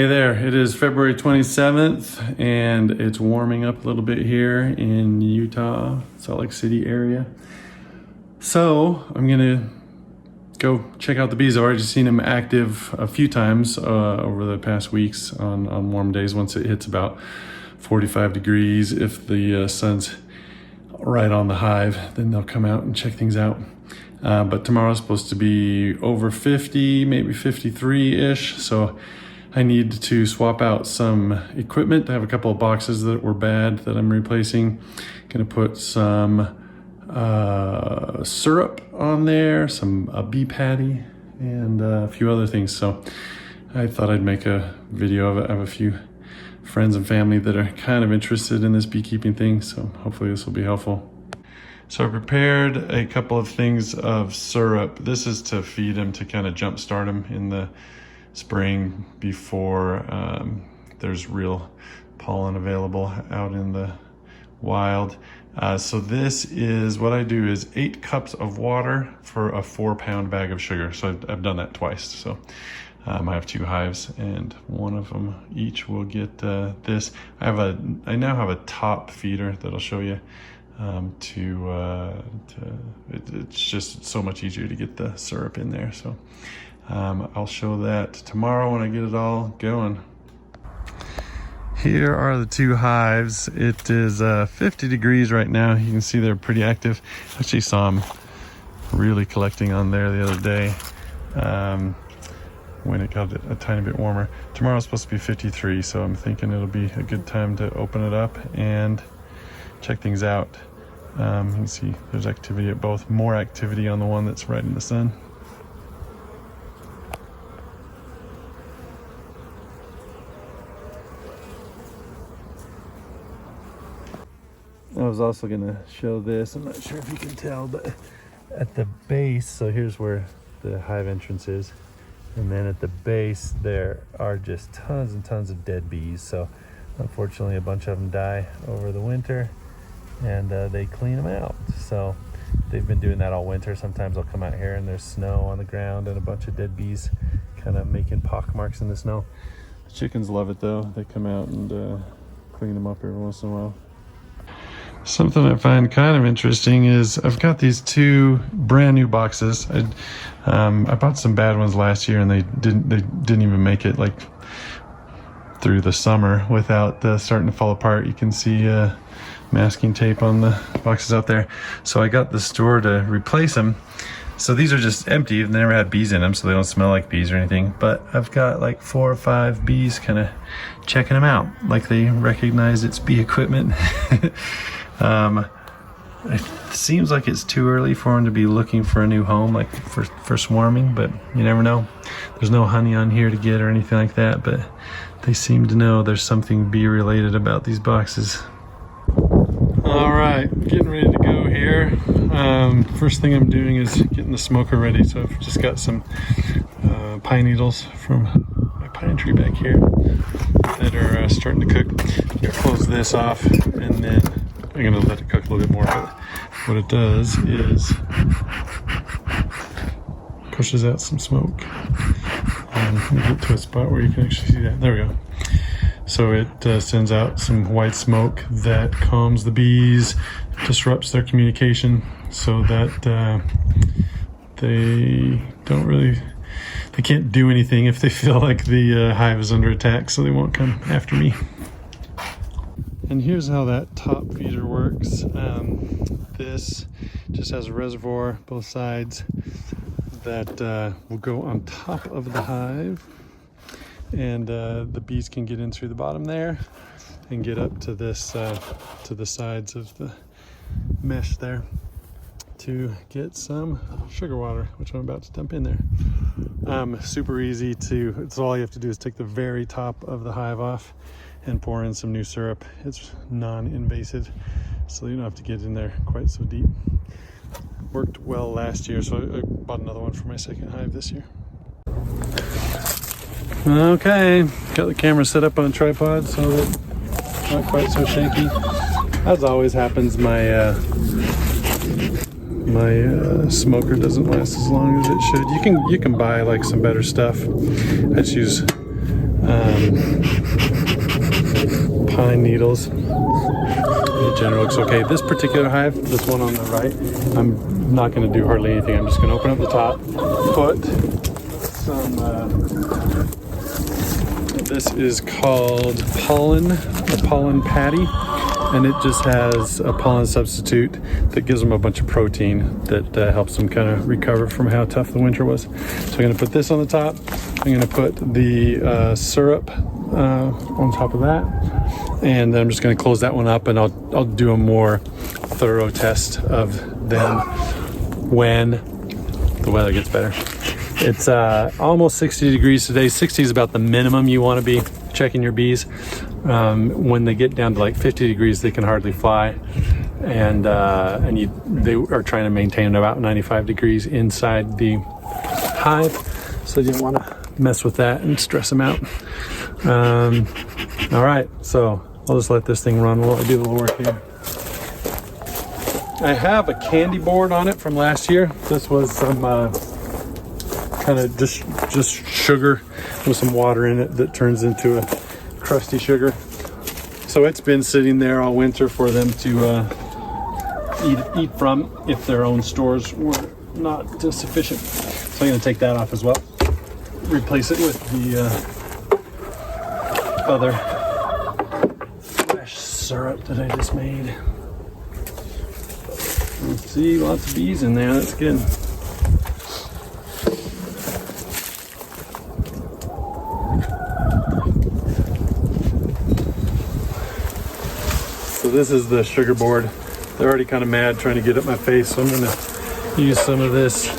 Hey there, it is February 27th and it's warming up a little bit here in Utah, Salt Lake City area. So I'm gonna go check out the bees. I've already seen them active a few times over the past weeks on warm days. Once it hits about 45 degrees, if the sun's right on the hive, then they'll come out and check things out. But tomorrow's supposed to be over 50, maybe 53-ish. So I need to swap out some equipment. I have a couple of boxes that were bad that I'm replacing. Gonna put some syrup on there, a bee patty, and a few other things. So I thought I'd make a video of it. I have a few friends and family that are kind of interested in this beekeeping thing, so hopefully this will be helpful. So I prepared a couple of things of syrup. This is to feed them, to kind of jumpstart them in the spring before there's real pollen available out in the wild. So this is what I do is 8 cups of water for a 4-pound bag of sugar. So I've done that twice. So I have 2 hives and one of them each will get this. I now have a top feeder that I'll show you. It's just so much easier to get the syrup in there. So I'll show that tomorrow when I get it all going. Here are the 2 hives. It is 50 degrees right now. You can see they're pretty active. Actually saw them really collecting on there the other day when it got a tiny bit warmer. Tomorrow's supposed to be 53, so I'm thinking it'll be a good time to open it up and check things out. You can see there's activity at both. More activity on the one that's right in the sun. I was also going to show this. I'm not sure if you can tell, but at the base, so here's where the hive entrance is. And then at the base, there are just tons and tons of dead bees. So unfortunately, a bunch of them die over the winter and they clean them out. So they've been doing that all winter. Sometimes I'll come out here and there's snow on the ground and a bunch of dead bees kind of making pock marks in the snow. The chickens love it though. They come out and clean them up every once in a while. Something I find kind of interesting is I've got these 2 brand new boxes. I bought some bad ones last year and they didn't even make it like through the summer without starting to fall apart. You can see masking tape on the boxes out there. So I got the store to replace them. So these are just empty and they never had bees in them, so they don't smell like bees or anything. But I've got like 4 or 5 bees kind of checking them out, like they recognize it's bee equipment. It seems like it's too early for them to be looking for a new home, like for swarming, but you never know. There's no honey on here to get or anything like that, but they seem to know there's something bee related about these boxes. All right, getting ready to go here. First thing I'm doing is getting the smoker ready. So I've just got some pine needles from my pine tree back here that are starting to cook. I'm gonna close this off and then I'm gonna let it cook a little bit more, but what it does is pushes out some smoke. Let me get to a spot where you can actually see that. There we go. So it sends out some white smoke that calms the bees, disrupts their communication so that they can't do anything if they feel like the hive is under attack, so they won't come after me. And here's how that top feeder works. This just has a reservoir both sides that will go on top of the hive, and the bees can get in through the bottom there and get up to this to the sides of the mesh there to get some sugar water, which I'm about to dump in there. Super easy to, it's all you have to do is take the very top of the hive off and pour in some new syrup. It's non-invasive, so you don't have to get in there quite so deep. Worked well last year, so I bought another one for my second hive this year. Okay, got the camera set up on a tripod so that it's not quite so shaky. As always happens, my smoker doesn't last as long as it should. You can buy like some better stuff. I just use Pine needles. In general looks okay. This particular hive, this one on the right, I'm not going to do hardly anything. I'm just going to open up the top, put some, this is called pollen, a pollen patty, and it just has a pollen substitute that gives them a bunch of protein that helps them kind of recover from how tough the winter was. So I'm going to put this on the top. I'm going to put the syrup on top of that, and then I'm just going to close that one up, and I'll do a more thorough test of them when the weather gets better. It's almost 60 degrees today. 60 is about the minimum you want to be checking your bees. When they get down to like 50 degrees, they can hardly fly, and they are trying to maintain about 95 degrees inside the hive, so you don't want to mess with that and stress them out. All right, so I'll just let this thing run while I do a little work here. I have a candy board on it from last year. This was some kind of just sugar with some water in it that turns into a crusty sugar. So it's been sitting there all winter for them to eat from if their own stores were not sufficient. So I'm going to take that off as well. Replace it with the other fresh syrup that I just made. Let's see, lots of bees in there. That's good. So this is the sugar board. They're already kind of mad trying to get at my face, so I'm going to use some of this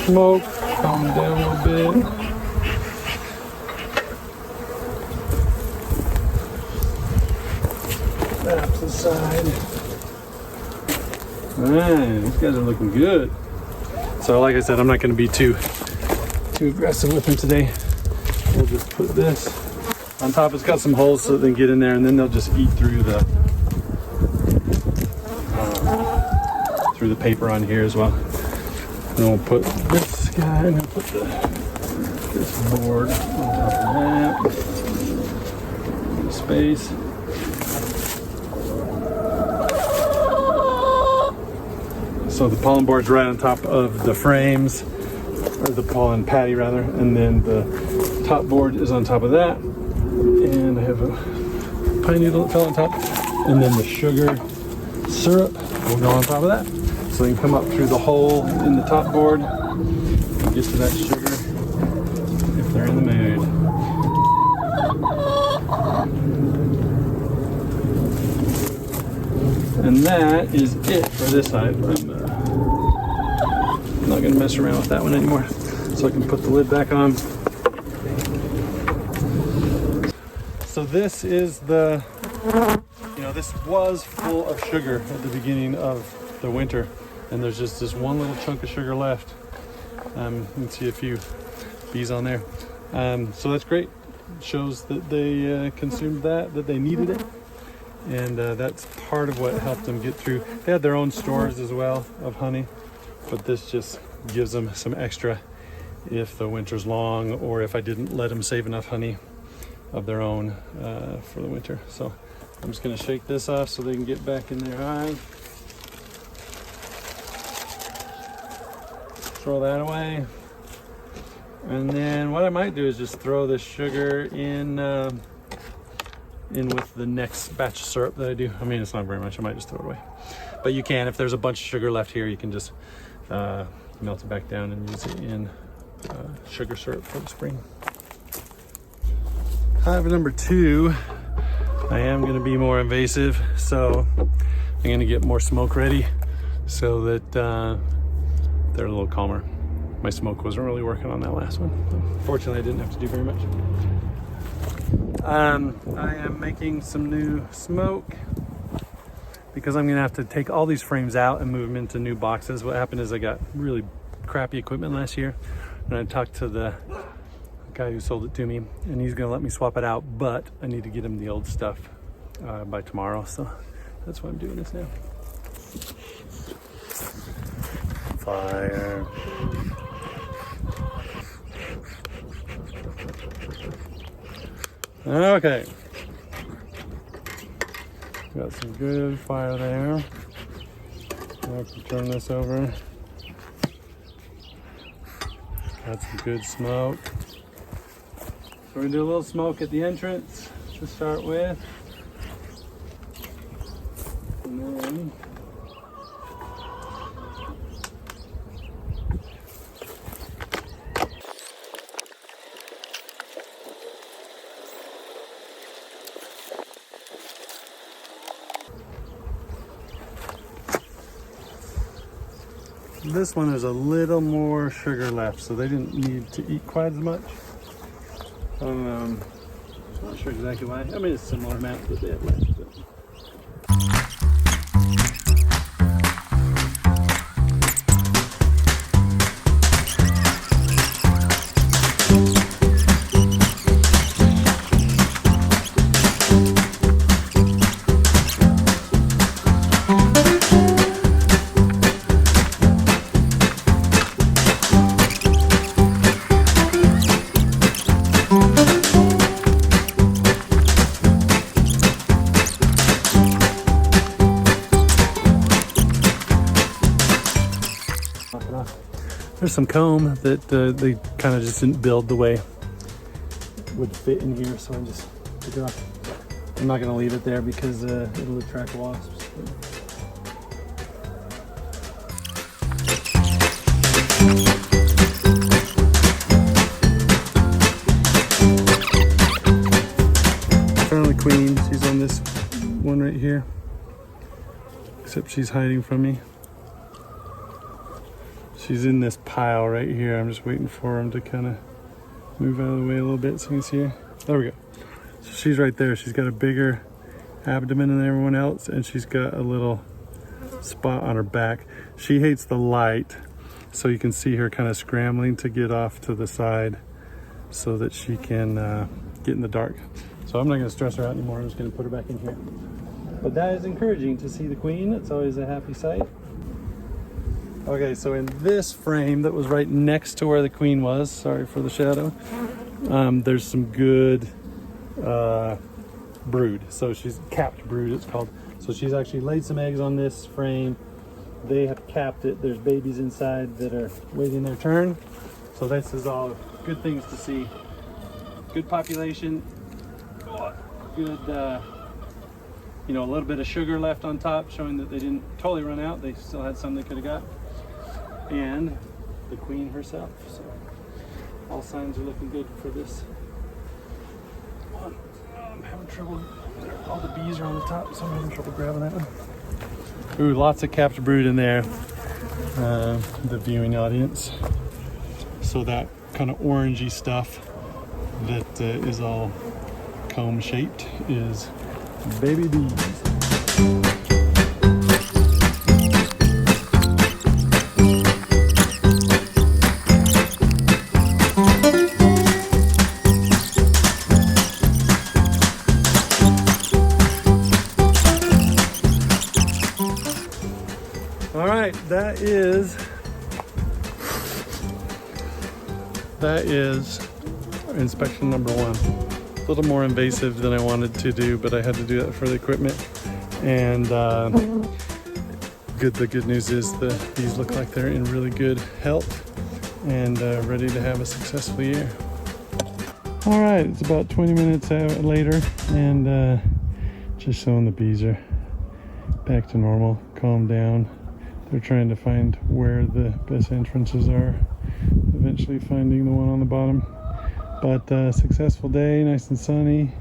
smoke, calm them down a little bit. That to the side. Man, these guys are looking good. So like I said, I'm not going to be too aggressive with them today. We'll just put this on top. It's got some holes so they can get in there, and then they'll just eat through the paper on here as well. And then we'll put this guy, and then put this board on top of that. Space. So the pollen board's right on top of the frames, or the pollen patty rather, and then the top board is on top of that. And I have a pine needle that fell on top, and then the sugar syrup will go on top of that. So they can come up through the hole in the top board and get to that sugar if they're in the mood. And that is it for this hive. I'm not going to mess around with that one anymore. So I can put the lid back on. So this is the, this was full of sugar at the beginning of the winter. And there's just this one little chunk of sugar left. You can see a few bees on there. So that's great. It shows that they consumed that they needed it. And that's part of what helped them get through. They had their own stores as well of honey, but this just gives them some extra if the winter's long, or if I didn't let them save enough honey of their own for the winter. So I'm just going to shake this off so they can get back in their hive. Throw that away. And then what I might do is just throw the sugar in with the next batch of syrup that I do. I mean, it's not very much. I might just throw it away. But you can, if there's a bunch of sugar left here, you can just melt it back down and use it in sugar syrup for the spring. Hive number 2, I am going to be more invasive, so I'm going to get more smoke ready so that they're a little calmer. My smoke wasn't really working on that last one. Fortunately, I didn't have to do very much. I am making some new smoke because I'm gonna have to take all these frames out and move them into new boxes. What happened is I got really crappy equipment last year, and I talked to the guy who sold it to me, and he's gonna let me swap it out, but I need to get him the old stuff by tomorrow, so that's why I'm doing this now. Fire. Okay. Got some good fire there. Now I can turn this over. Got some good smoke. So we're gonna do a little smoke at the entrance to start with. And then this one, there's a little more sugar left, so they didn't need to eat quite as much. I'm not sure exactly why. I mean, it's a similar amount that they have left. But. There's some comb that they kind of just didn't build the way it would fit in here, so I just took it off. I'm not going to leave it there because it'll attract wasps. Found the queen. She's on this one right here, except she's hiding from me. She's in this pile right here. I'm just waiting for him to kind of move out of the way a little bit so you can see her. There we go. So she's right there. She's got a bigger abdomen than everyone else, and she's got a little spot on her back. She hates the light, so you can see her kind of scrambling to get off to the side so that she can get in the dark. So I'm not going to stress her out anymore. I'm just going to put her back in here. But that is encouraging to see the queen. It's always a happy sight. Okay, so in this frame that was right next to where the queen was, sorry for the shadow, there's some good brood. So she's capped brood, it's called. So she's actually laid some eggs on this frame. They have capped it. There's babies inside that are waiting their turn. So this is all good things to see. Good population, good, you know, a little bit of sugar left on top, showing that they didn't totally run out. They still had some they could have got. And the queen herself. So all signs are looking good for this one. I'm having trouble. All the bees are on the top, so I'm having trouble grabbing that one. Ooh, lots of capped brood in there. The viewing audience. So that kind of orangey stuff that is all comb shaped is baby bees. That is inspection number one. A little more invasive than I wanted to do, but I had to do that for the equipment. And the good news is the bees look like they're in really good health and ready to have a successful year. All right, it's about 20 minutes later, and just showing the bees are back to normal, calmed down. They're trying to find where the best entrances are, eventually finding the one on the bottom. But successful day, nice and sunny.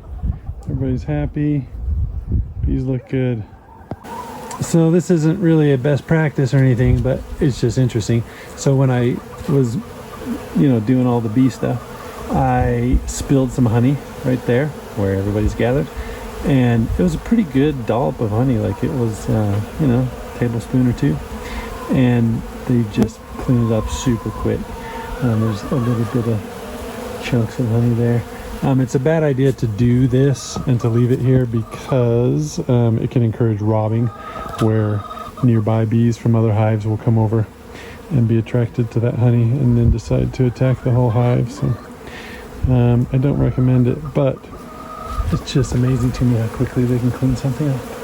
Everybody's happy. Bees look good. So this isn't really a best practice or anything, but it's just interesting. So when I was, you know, doing all the bee stuff, I spilled some honey right there where everybody's gathered. And it was a pretty good dollop of honey, like it was, you know, a tablespoon or two. And they just cleaned it up super quick. There's a little bit of chunks of honey there. It's a bad idea to do this and to leave it here because it can encourage robbing, where nearby bees from other hives will come over and be attracted to that honey and then decide to attack the whole hive. So I don't recommend it, but It's just amazing to me how quickly they can clean something up.